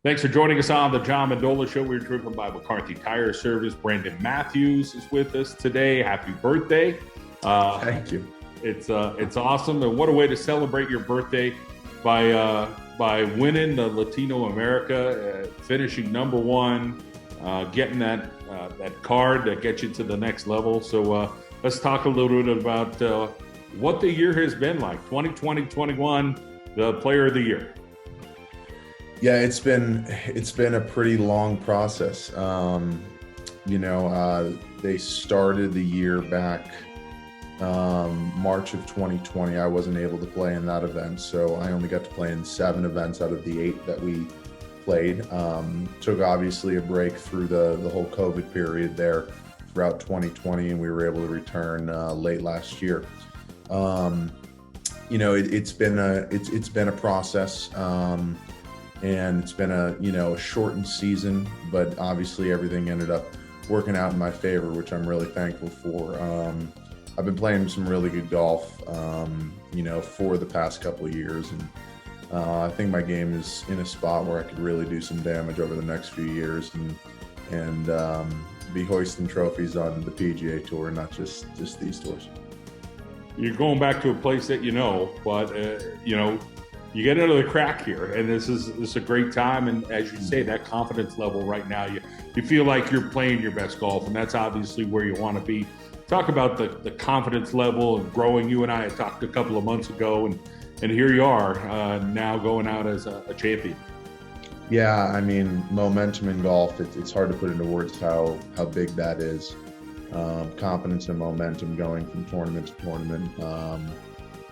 Thanks for joining us on the John Mendola Show. We're driven by McCarthy Tire Service. Brandon Matthews is with us today. Happy birthday. Thank you. It's awesome. And what a way to celebrate your birthday by winning the Latino America, finishing number one, getting that card that gets you to the next level. So let's talk a little bit about what the year has been like. 2020-21, the Player of the Year. Yeah, it's been a pretty long process. They started the year back March of 2020. I wasn't able to play in that event, so I only got to play in 7 events out of the 8 that we played. Took obviously a break through the whole COVID period there throughout 2020, and we were able to return late last year. It's been a process. And it's been a shortened season, but obviously everything ended up working out in my favor, which I'm really thankful for. I've been playing some really good golf, for the past couple of years, and I think my game is in a spot where I could really do some damage over the next few years and be hoisting trophies on the PGA Tour, not just these tours. You're going back to a place that but you get into the crack here, and this is a great time. And as you say, that confidence level right now, you feel like you're playing your best golf, and that's obviously where you want to be. Talk about the confidence level and growing. You and I had talked a couple of months ago, and here you are now going out as a champion. Yeah, I mean, momentum in golf, it's hard to put into words how big that is. Confidence and momentum going from tournament to tournament.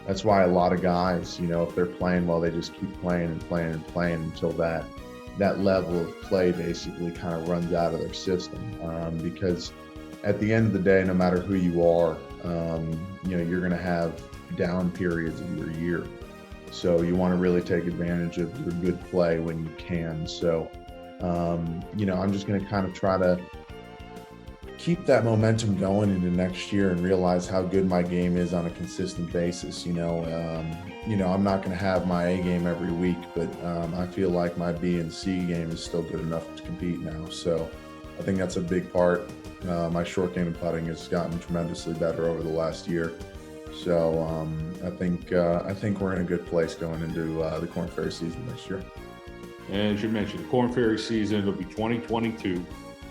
That's why a lot of guys, if they're playing well, they just keep playing and playing and playing until that level of play basically kind of runs out of their system. Because at the end of the day, no matter who you are, you're going to have down periods of your year. So you want to really take advantage of your good play when you can. So, I'm just going to kind of try to keep that momentum going into next year and realize how good my game is on a consistent basis. I'm not going to have my A game every week, but I feel like my B and C game is still good enough to compete now. So I think that's a big part. My short game and putting has gotten tremendously better over the last year. So I think we're in a good place going into the Korn Ferry season this year. And as you mentioned, the Korn Ferry season, it'll be 2022.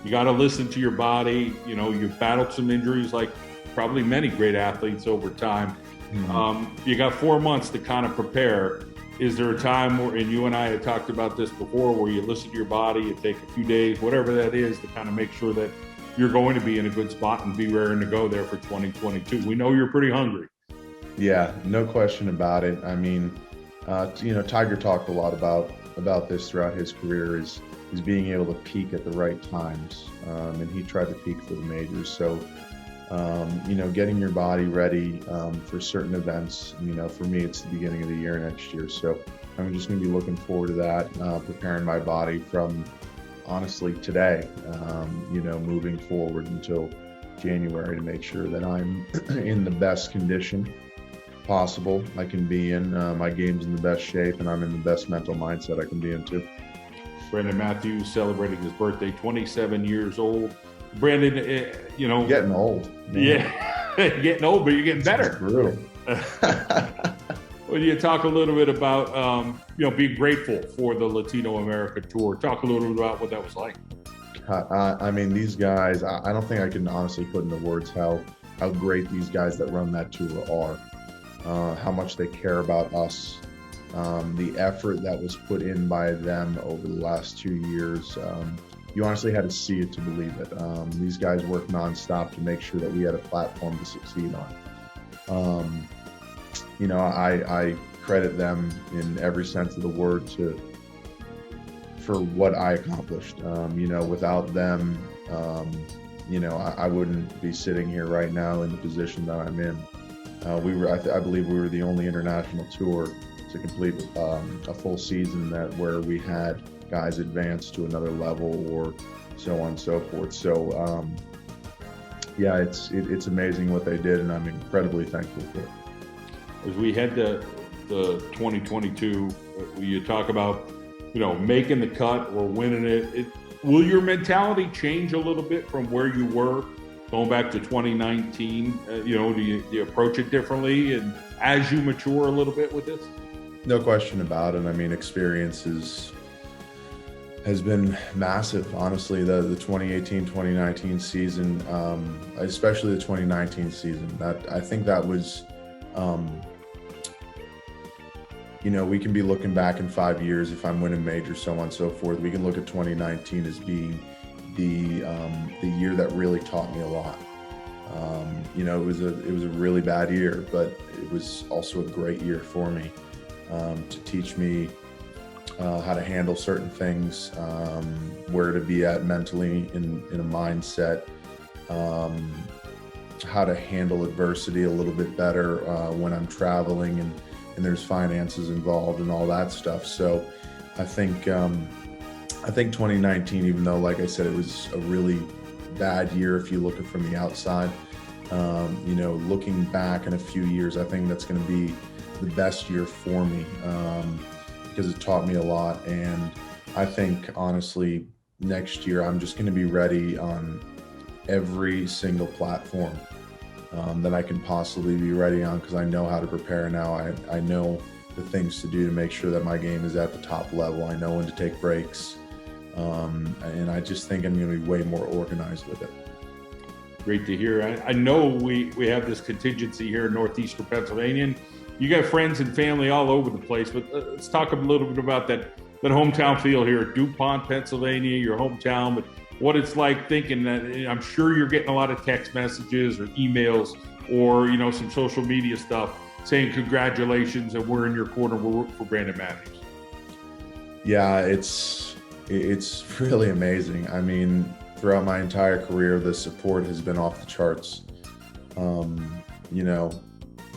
You got to listen to your body. You've battled some injuries like probably many great athletes over time. Mm-hmm. You got 4 months to kind of prepare. Is there a time where, and you and I had talked about this before, where you listen to your body, you take a few days, whatever that is, to kind of make sure that you're going to be in a good spot and be raring to go there for 2022? We know you're pretty hungry. Yeah, no question about it. I mean, Tiger talked a lot about this throughout his career, is being able to peak at the right times. And he tried to peak for the majors. So, getting your body ready for certain events, for me, it's the beginning of the year next year. So I'm just going to be looking forward to that, preparing my body from, honestly, today, moving forward until January to make sure that I'm in the best condition possible I can be in. My game's in the best shape, and I'm in the best mental mindset I can be in too. Brandon Matthews celebrating his birthday, 27 years old. Brandon, getting old. Man. Yeah, getting old, but you're getting better. True. Well, you talk a little bit about, being grateful for the Latino America Tour. Talk a little bit about what that was like. I mean, these guys, I don't think I can honestly put into words how great these guys that run that tour are, how much they care about us. The effort that was put in by them over the last 2 years, you honestly had to see it to believe it. These guys worked nonstop to make sure that we had a platform to succeed on. I credit them in every sense of the word for what I accomplished. Without them, I wouldn't be sitting here right now in the position that I'm in. I believe we were the only international tour to complete a full season where we had guys advance to another level, or so on and so forth. So it's amazing what they did, and I'm incredibly thankful for it. As we head to the 2022, you talk about making the cut or winning it. Will your mentality change a little bit from where you were going back to 2019? Do you approach it differently, and as you mature a little bit with this? No question about it. I mean, has been massive, honestly. The 2018-2019 season, especially the 2019 season, I think that was, we can be looking back in 5 years if I'm winning majors, so on and so forth. We can look at 2019 as being the year that really taught me a lot. It was a really bad year, but it was also a great year for me to teach me how to handle certain things, where to be at mentally in a mindset, how to handle adversity a little bit better when I'm traveling and there's finances involved and all that stuff. So I think 2019, even though, like I said, it was a really bad year if you look at it from the outside, looking back in a few years, I think that's going to be the best year for me. Because it taught me a lot. And I think, honestly, next year I'm just going to be ready on every single platform that I can possibly be ready on, because I know how to prepare now. I know the things to do to make sure that my game is at the top level. I know when to take breaks. And I just think I'm going to be way more organized with it. Great to hear. I know we have this contingency here in northeastern Pennsylvania. And you got friends and family all over the place, but let's talk a little bit about that hometown feel here at DuPont, Pennsylvania, your hometown, but what it's like thinking that I'm sure you're getting a lot of text messages or emails or, some social media stuff saying congratulations and we're in your corner for Brandon Matthews. Yeah, it's really amazing. I mean, throughout my entire career, the support has been off the charts.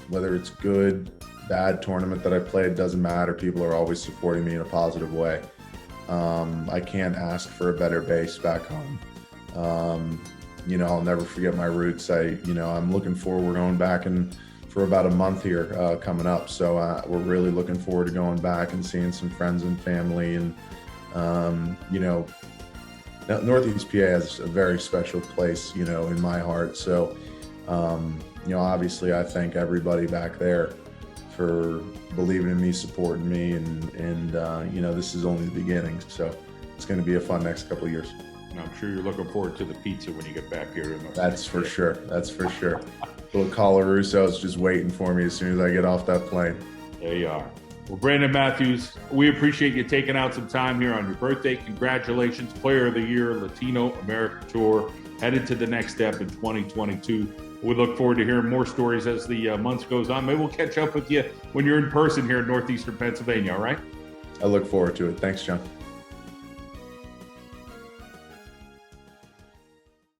Whether it's good, bad tournament that I played, doesn't matter. People are always supporting me in a positive way. I can't ask for a better base back home. I'll never forget my roots. I'm looking forward. We're going back for about a month here coming up. So we're really looking forward to going back and seeing some friends and family. And, Northeast PA has a very special place, in my heart. So, obviously I thank everybody back there for believing in me, supporting me, and this is only the beginning. So it's going to be a fun next couple of years. And I'm sure you're looking forward to the pizza when you get back here. That's for sure. Little Colaruso's just waiting for me as soon as I get off that plane. There you are. Well, Brandon Matthews, we appreciate you taking out some time here on your birthday. Congratulations, Player of the Year, Latino America Tour, headed to the next step in 2022. We look forward to hearing more stories as the months goes on. Maybe we'll catch up with you when you're in person here in northeastern Pennsylvania, all right? I look forward to it. Thanks, John.